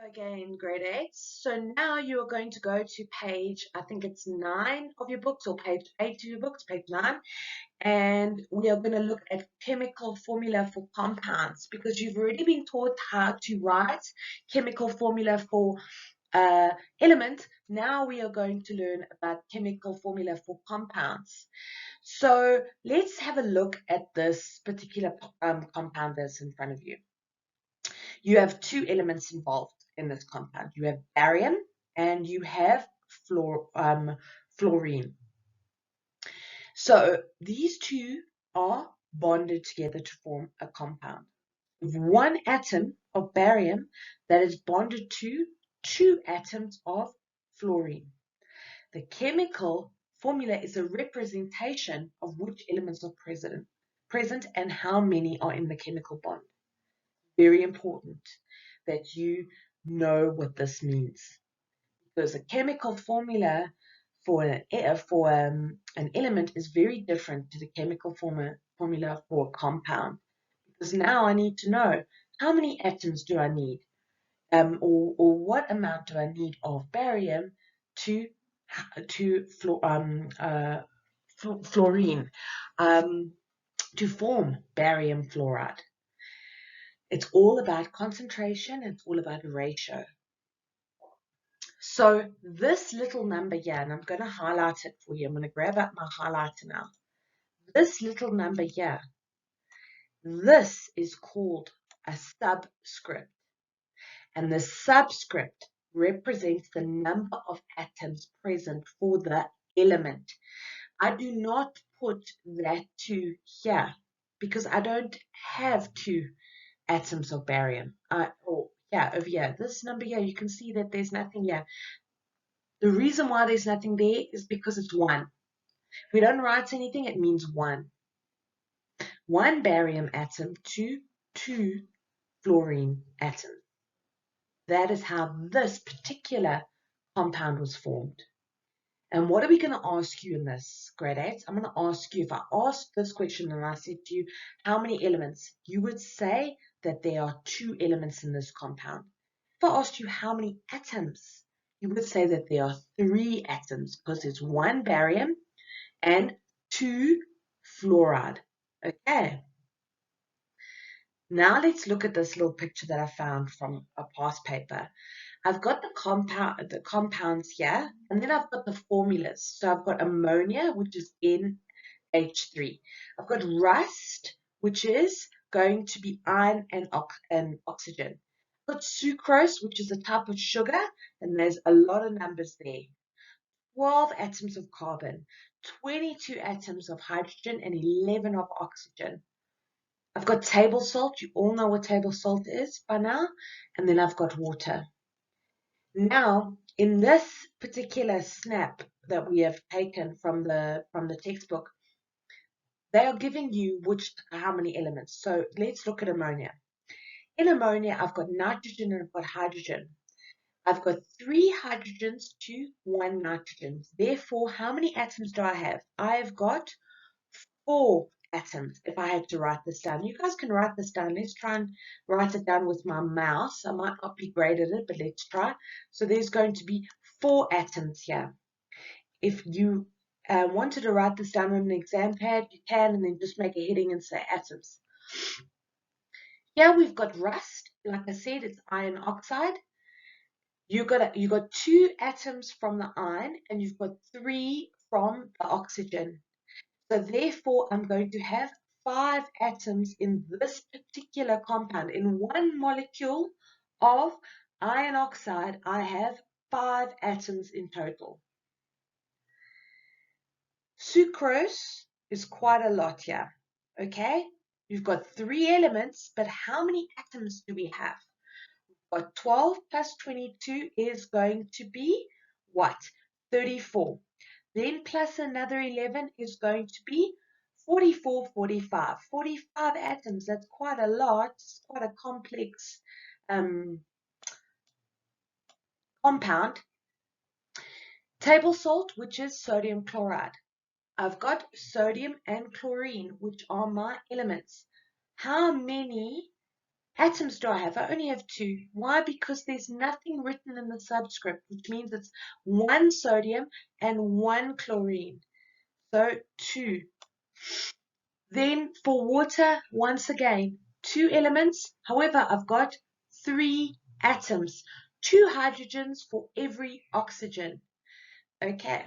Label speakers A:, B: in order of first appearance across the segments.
A: Again, grade 8. So now you are going to go to page, I think it's 9 of your books, or page 8 of your books, page 9. And we are going to look at chemical formula for compounds, because you've already been taught how to write chemical formula for element. Now we are going to learn about chemical formula for compounds. So let's have a look at this particular compound that's in front of you. You have two elements involved in this compound. You have barium and you have fluorine. So these two are bonded together to form a compound. One atom of barium that is bonded to two atoms of fluorine. The chemical formula is a representation of which elements are present and how many are in the chemical bond. Very important that you know what this means, because a chemical formula for an element is very different to the chemical formula for a compound. Because now I need to know how many atoms do I need, or what amount do I need of barium to fluorine to form barium fluoride. It's all about concentration. It's all about ratio. So this little number here, and I'm going to highlight it for you. I'm going to grab out my highlighter now. This little number here, this is called a subscript. And the subscript represents the number of atoms present for the element. I do not put that 2 here because I don't have 2 atoms of barium. Over here, this number here, you can see that there's nothing here. The reason why there's nothing there is because it's 1. If we don't write anything, it means 1. 1 barium atom to 2 fluorine atoms. That is how this particular compound was formed. And what are we going to ask you in this, grade 8? I'm going to ask you, if I asked this question and I said to you, how many elements? You would say that there are 2 elements in this compound. If I asked you how many atoms, you would say that there are 3 atoms, because there's 1 barium and 2 fluoride. Okay. Now let's look at this little picture that I found from a past paper. I've got the compounds here, and then I've got the formulas. So I've got ammonia, which is NH3. I've got rust, which is going to be iron and oxygen. I've got sucrose, which is a type of sugar, and there's a lot of numbers there. 12 atoms of carbon, 22 atoms of hydrogen, and 11 of oxygen. I've got table salt. You all know what table salt is by now. And then I've got water. Now, in this particular snap that we have taken from the textbook, they are giving you how many elements. So let's look at ammonia. In ammonia, I've got nitrogen and I've got hydrogen. I've got 3 hydrogens to 1 nitrogen. Therefore, how many atoms do I have? I have got 4 atoms. If I had to write this down, you guys can write this down. Let's try and write it down with my mouse. I might not be great at it, but let's try. So there's going to be 4 atoms here. If you wanted to write this down on an exam pad, you can, and then just make a heading and say atoms. Here we've got rust. Like I said, it's iron oxide. You got 2 atoms from the iron, and you've got 3 from the oxygen. So therefore, I'm going to have 5 atoms in this particular compound. In one molecule of iron oxide, I have 5 atoms in total. Sucrose is quite a lot here, okay? You've got 3 elements, but how many atoms do we have? We've got 12 plus 22 is going to be what? 34. Then plus another 11 is going to be 44, 45. 45 atoms, that's quite a lot. It's quite a complex compound. Table salt, which is sodium chloride. I've got sodium and chlorine, which are my elements. How many atoms do I have? I only have 2. Why? Because there's nothing written in the subscript, which means it's 1 sodium and 1 chlorine. So 2. Then for water, once again, 2 elements. However, I've got 3 atoms, 2 hydrogens for every oxygen. Okay.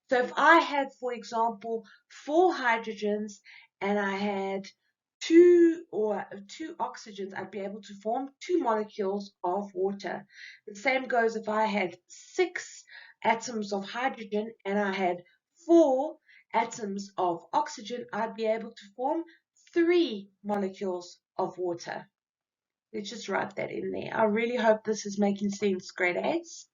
A: So if I had, for example, 4 hydrogens and I had 2 oxygens, I'd be able to form 2 molecules of water. The same goes if I had 6 atoms of hydrogen and I had 4 atoms of oxygen, I'd be able to form 3 molecules of water. Let's just write that in there. I really hope this is making sense, grade 8s.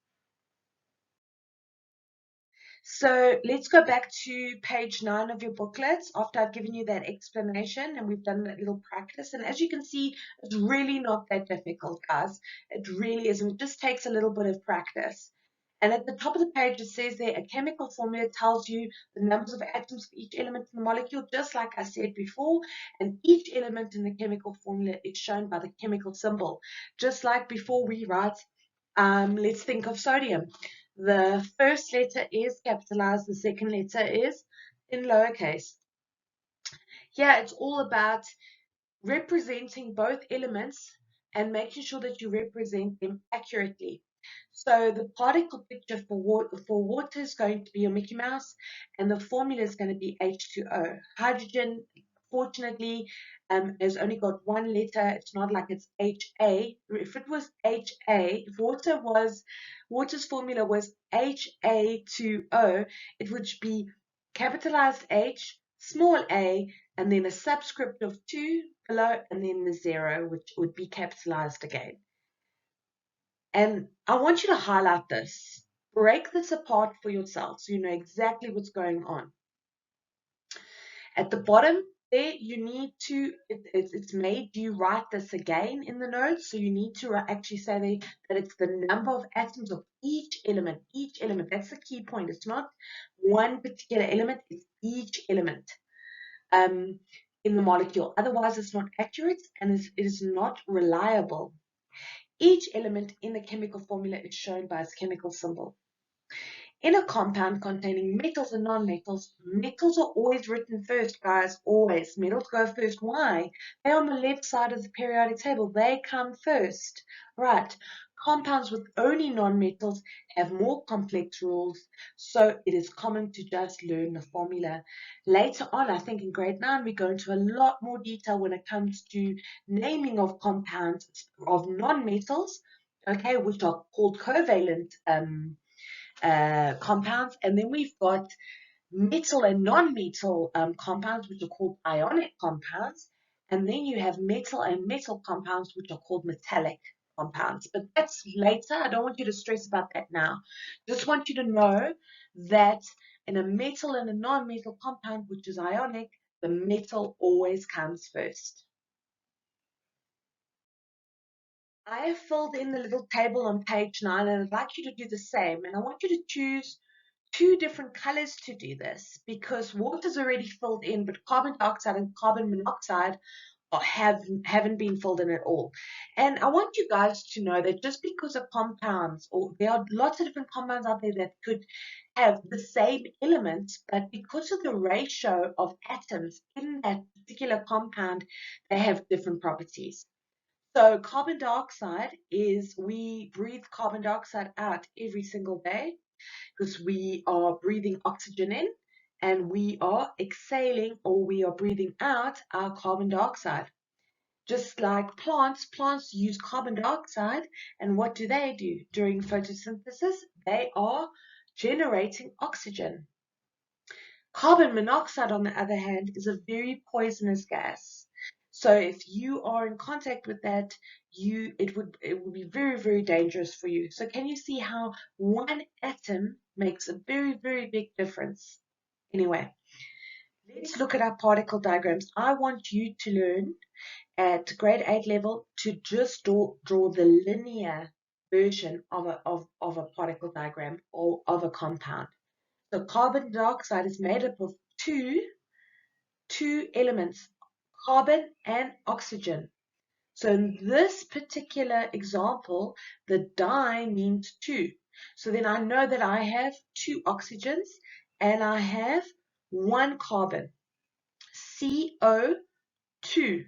A: So let's go back to page 9 of your booklet after I've given you that explanation and we've done that little practice. And as you can see, it's really not that difficult, guys. It really isn't. It just takes a little bit of practice. And at the top of the page, it says there, a chemical formula tells you the numbers of atoms for each element in the molecule, just like I said before. And each element in the chemical formula is shown by the chemical symbol. Just like before we write, let's think of sodium. The first letter is capitalized, the second letter is in lowercase. Here it's all about representing both elements and making sure that you represent them accurately. So the particle picture for water is going to be a Mickey Mouse, and the formula is going to be H2O. Hydrogen, fortunately, has only got 1 letter. It's not like it's HA. If it was HA, if water's formula was HA2O, it would be capitalized H, small a, and then a subscript of 2 below, and then the 0, which would be capitalized again. And I want you to highlight this. Break this apart for yourself so you know exactly what's going on. At the bottom there, you need to, it's made you write this again in the notes. So you need to actually say there that it's the number of atoms of each element. Each element, that's the key point. It's not one particular element, it's each element in the molecule. Otherwise, it's not accurate and it is not reliable. Each element in the chemical formula is shown by its chemical symbol. In a compound containing metals and non-metals, metals are always written first, guys, always. Metals go first. Why? They're on the left side of the periodic table. They come first. Right. Compounds with only non-metals have more complex rules, so it is common to just learn the formula. Later on, I think in grade 9, we go into a lot more detail when it comes to naming of compounds of non-metals, okay, which are called covalent compounds, and then we've got metal and non-metal compounds, which are called ionic compounds, and then you have metal and metal compounds, which are called metallic compounds. But that's later. I don't want you to stress about that now. Just want you to know that in a metal and a non-metal compound, which is ionic, the metal always comes first. I have filled in the little table on page 9, and I'd like you to do the same. And I want you to choose 2 different colors to do this, because water's already filled in, but carbon dioxide and carbon monoxide haven't been filled in at all. And I want you guys to know that just because of compounds, or there are lots of different compounds out there that could have the same elements, but because of the ratio of atoms in that particular compound, they have different properties. So carbon dioxide is, we breathe carbon dioxide out every single day because we are breathing oxygen in and we are exhaling, or we are breathing out our carbon dioxide. Just like plants use carbon dioxide, and what do? During photosynthesis? They are generating oxygen. Carbon monoxide, on the other hand, is a very poisonous gas. So if you are in contact with that, it would be very, very dangerous for you. So can you see how one atom makes a very, very big difference? Anyway, let's look at our particle diagrams. I want you to learn at grade 8 level to just draw the linear version of a particle diagram or of a compound. So carbon dioxide is made up of two elements, carbon and oxygen. So in this particular example, the di means 2. So then I know that I have 2 oxygens and I have 1 carbon, CO2.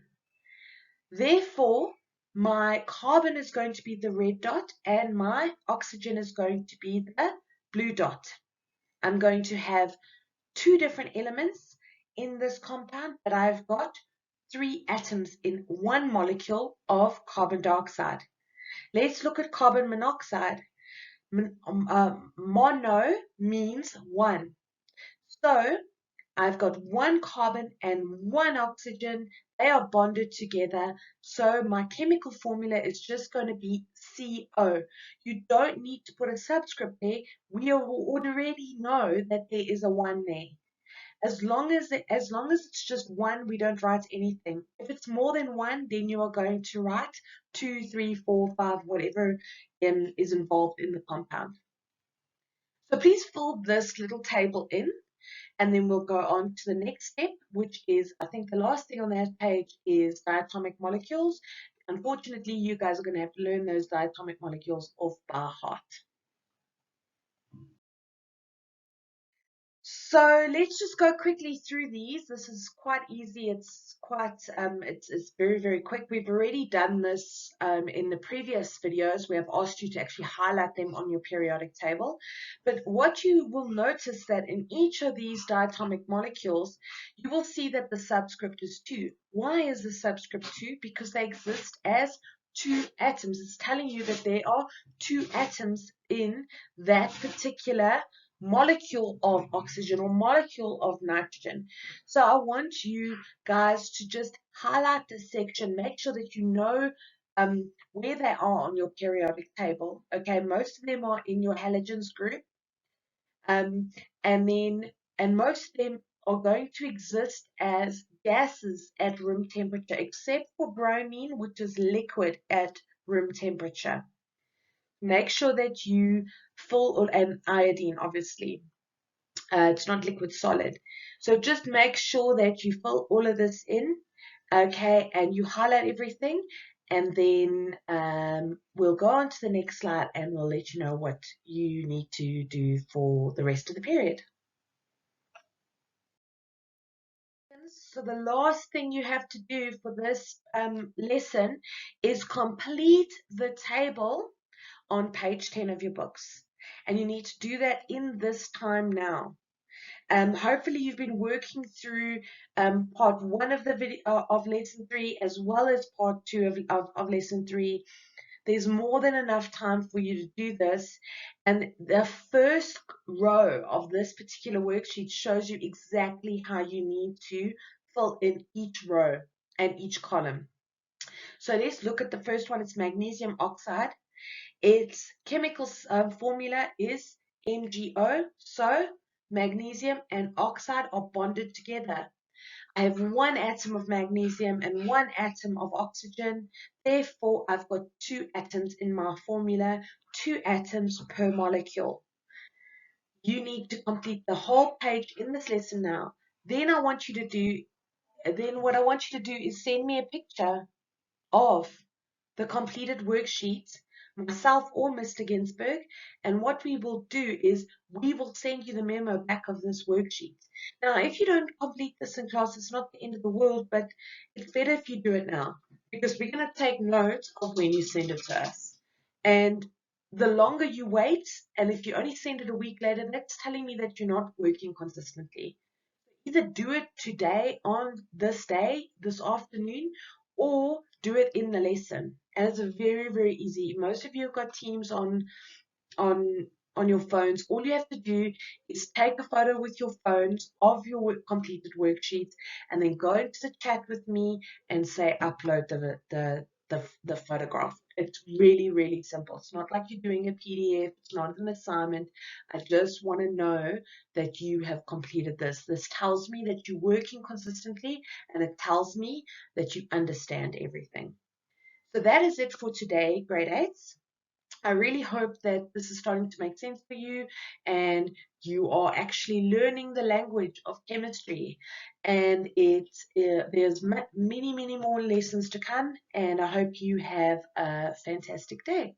A: Therefore, my carbon is going to be the red dot and my oxygen is going to be the blue dot. I'm going to have 2 different elements in this compound, but I've got 3 atoms in 1 molecule of carbon dioxide. Let's look at carbon monoxide. Mono means 1. So I've got 1 carbon and 1 oxygen. They are bonded together. So my chemical formula is just going to be CO. You don't need to put a subscript there. We already know that there is a 1 there. As long as it's just 1, we don't write anything. If it's more than 1, then you are going to write 2, 3, 4, 5, whatever is involved in the compound. So please fill this little table in, and then we'll go on to the next step, which is, I think the last thing on that page is diatomic molecules. Unfortunately, you guys are going to have to learn those diatomic molecules off by heart. So let's just go quickly through these. This is quite easy. It's quite, it's very, very quick. We've already done this in the previous videos where I've asked you to actually highlight them on your periodic table. But what you will notice that in each of these diatomic molecules, you will see that the subscript is 2. Why is the subscript 2? Because they exist as 2 atoms. It's telling you that there are 2 atoms in that particular molecule of oxygen or molecule of nitrogen. So I want you guys to just highlight this section, make sure that you know where they are on your periodic table. Okay, most of them are in your halogens group, and most of them are going to exist as gases at room temperature, except for bromine, which is liquid at room temperature. Make sure that you fill, and iodine, obviously. It's not liquid solid. So just make sure that you fill all of this in, okay, and you highlight everything, and then we'll go on to the next slide and we'll let you know what you need to do for the rest of the period. So the last thing you have to do for this lesson is complete the table on page 10 of your books. And you need to do that in this time now. Hopefully you've been working through part 1 of the video of lesson 3 as well as part 2 of lesson 3. There's more than enough time for you to do this, and the first row of this particular worksheet shows you exactly how you need to fill in each row and each column. So let's look at the first one. It's magnesium oxide. Its chemical formula is MgO, so magnesium and oxide are bonded together. I have 1 atom of magnesium and 1 atom of oxygen. Therefore, I've got 2 atoms in my formula, 2 atoms per molecule. You need to complete the whole page in this lesson now. Then what I want you to do is send me a picture of the completed worksheet, myself or Mr. Ginsberg, and what we will do is we will send you the memo back of this worksheet. Now, if you don't complete this in class, it's not the end of the world, but it's better if you do it now, because we're going to take note of when you send it to us. And the longer you wait, and if you only send it a week later, that's telling me that you're not working consistently. Either do it today on this day, this afternoon, or do it in the lesson. And it's very, very easy. Most of you have got Teams on your phones. All you have to do is take a photo with your phones of your completed worksheets and then go into the chat with me and say upload the photograph. It's really, really simple. It's not like you're doing a PDF. It's not an assignment. I just want to know that you have completed this. This tells me that you're working consistently, and it tells me that you understand everything. So that is it for today, grade 8s. I really hope that this is starting to make sense for you and you are actually learning the language of chemistry. And there's many, many more lessons to come. And I hope you have a fantastic day.